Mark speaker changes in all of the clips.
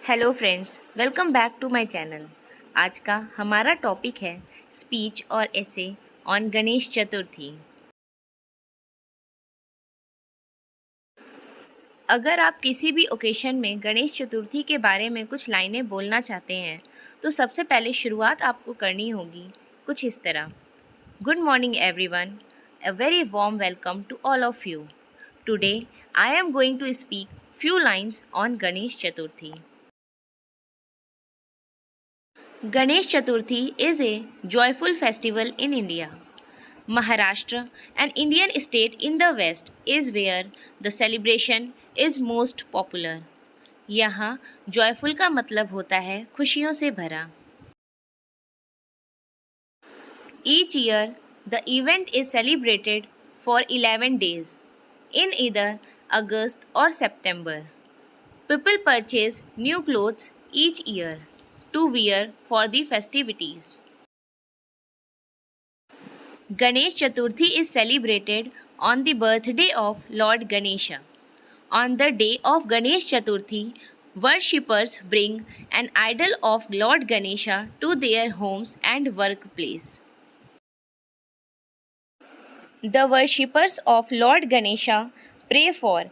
Speaker 1: Hello friends, welcome back to my channel. आज का हमारा टॉपिक है स्पीच और एसे ऑन गणेश चतुर्थी। अगर आप किसी भी ओकेशन में गणेश चतुर्थी के बारे में कुछ लाइनें बोलना चाहते हैं तो सबसे पहले शुरुआत आपको करनी होगी कुछ इस तरह। Good morning everyone, a very warm welcome to all of you. Today I am going to speak few lines on Ganesh Chaturthi. Ganesh Chaturthi is a joyful festival in India. Maharashtra, an Indian state in the west, is where the celebration is most popular. यहाँ joyful का मतलब होता है खुशियों से भरा। Each year, the event is celebrated for 11 days in either August or September. People purchase new clothes each year to wear for the festivities. Ganesh Chaturthi is celebrated on the birthday of Lord Ganesha. On the day of Ganesh Chaturthi, worshippers bring an idol of Lord Ganesha to their homes and workplace. The worshippers of Lord Ganesha pray for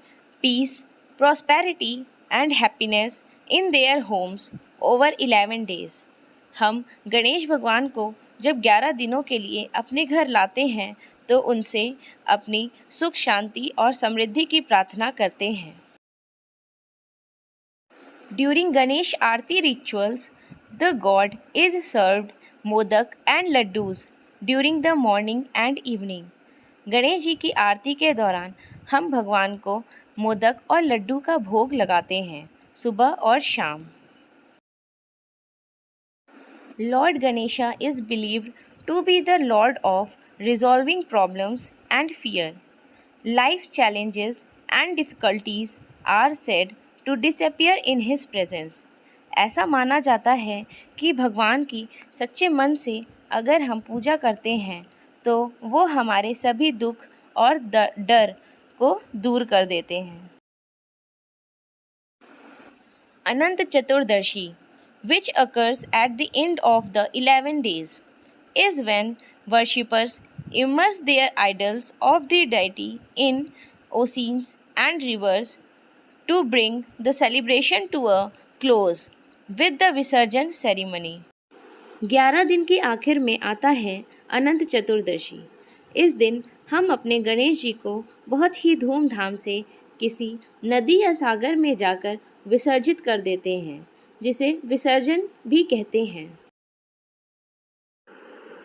Speaker 1: peace, prosperity and happiness in their homes over 11 days. हम गणेश भगवान को जब 11 दिनों के लिए अपने घर लाते हैं तो उनसे अपनी सुख शांति और समृद्धि की प्रार्थना करते हैं। During Ganesh Aarti rituals, the god is served modak and laddus during the morning and evening. Ganesh ji की आरती के दौरान हम भगवान को मोदक और लड्डू का भोग लगाते हैं सुबह और शाम। Lord Ganesha is believed to be the lord of resolving problems and fear. Life challenges and difficulties are said to disappear in his presence. ऐसा माना जाता है कि भगवान की सच्चे मन से अगर हम पूजा करते हैं तो वो हमारे सभी दुख और डर को दूर कर देते हैं। Anant Chaturdashi, which occurs at the end of the 11 days, is when worshippers immerse their idols of the deity in oceans and rivers to bring the celebration to a close with the विसर्जन ceremony. 11 दिन के आखिर में आता है अनंत चतुर्दशी। इस दिन हम अपने गणेश जी को बहुत ही धूमधाम से किसी नदी या सागर में जाकर विसर्जित कर देते हैं, जिसे विसर्जन भी कहते हैं।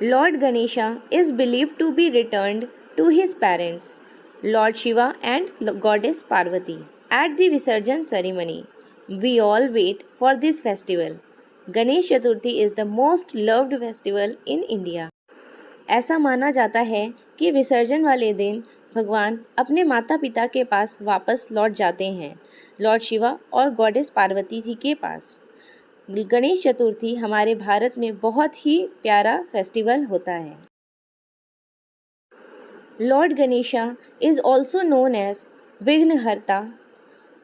Speaker 1: Lord Ganesha is believed to be returned to his parents, Lord Shiva and Goddess Parvati, at the Visarjan ceremony. We all wait for this festival. Ganesh Chaturthi is the most loved festival in India. ऐसा माना जाता है कि विसर्जन वाले दिन भगवान अपने माता पिता के पास वापस लौट जाते हैं, लॉर्ड शिवा और गॉडेस पार्वती जी के पास। गणेश चतुर्थी हमारे भारत में बहुत ही प्यारा फेस्टिवल होता है। Lord Ganesha is also known as Vighnaharta,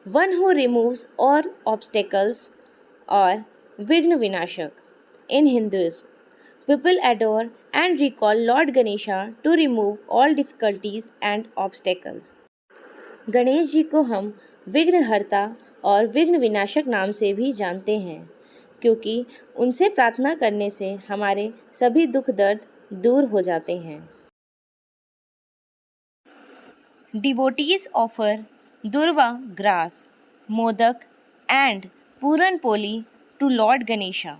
Speaker 1: one who removes all obstacles, और Vighna Vinashak in Hinduism. People adore and recall Lord Ganesha to remove all difficulties and obstacles. Ganesh ji को हम विघ्नहर्ता और विघ्न विनाशक नाम से भी जानते हैं क्योंकि उनसे प्रार्थना करने से हमारे सभी दुख दर्द दूर हो जाते हैं। Devotees offer durva grass, modak and puran poli to Lord Ganesha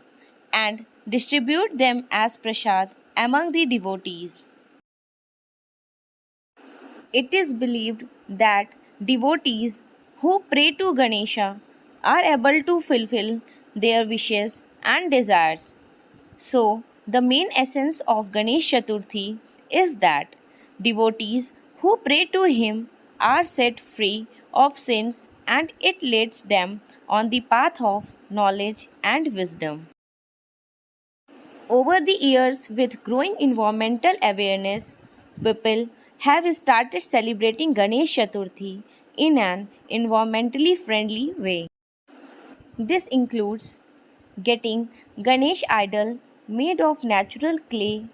Speaker 1: and distribute them as prasad among the devotees. It is believed that devotees who pray to Ganesha are able to fulfill their wishes and desires. So, the main essence of Ganesh Chaturthi is that devotees who pray to him are set free of sins and it leads them on the path of knowledge and wisdom. Over the years, with growing environmental awareness, people have started celebrating Ganesh Chaturthi in an environmentally friendly way. This includes getting Ganesh idol made of natural clay,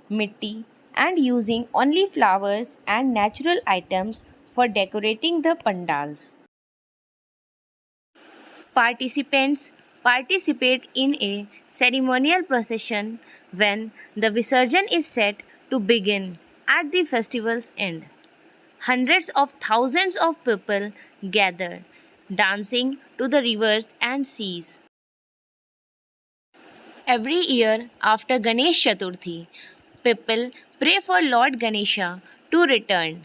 Speaker 1: mitti, and using only flowers and natural items for decorating the pandals. Participants participate in a ceremonial procession when the Visarjan is set to begin at the festival's end. Hundreds of thousands of people gather, dancing to the rivers and seas. Every year after Ganesh Chaturthi, people pray for Lord Ganesha to return.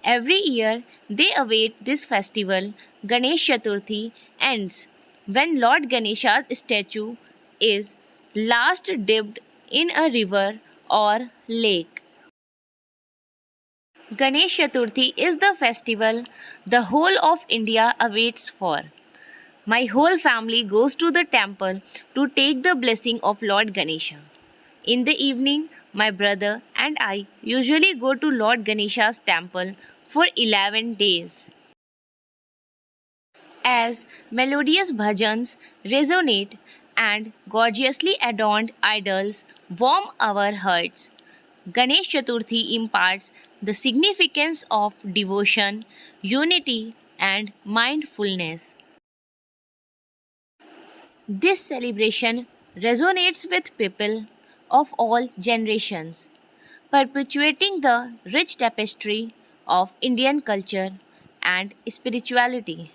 Speaker 1: Every year they await this festival. Ganesh Chaturthi ends when Lord Ganesha's statue is last dipped in a river or lake. Ganesh Chaturthi is the festival the whole of India awaits for. My whole family goes to the temple to take the blessing of Lord Ganesha. In the evening, my brother and I usually go to Lord Ganesha's temple for 11 days. As melodious bhajans resonate and gorgeously adorned idols warm our hearts, Ganesh Chaturthi imparts the significance of devotion, unity, and mindfulness. This celebration resonates with people of all generations, perpetuating the rich tapestry of Indian culture and spirituality.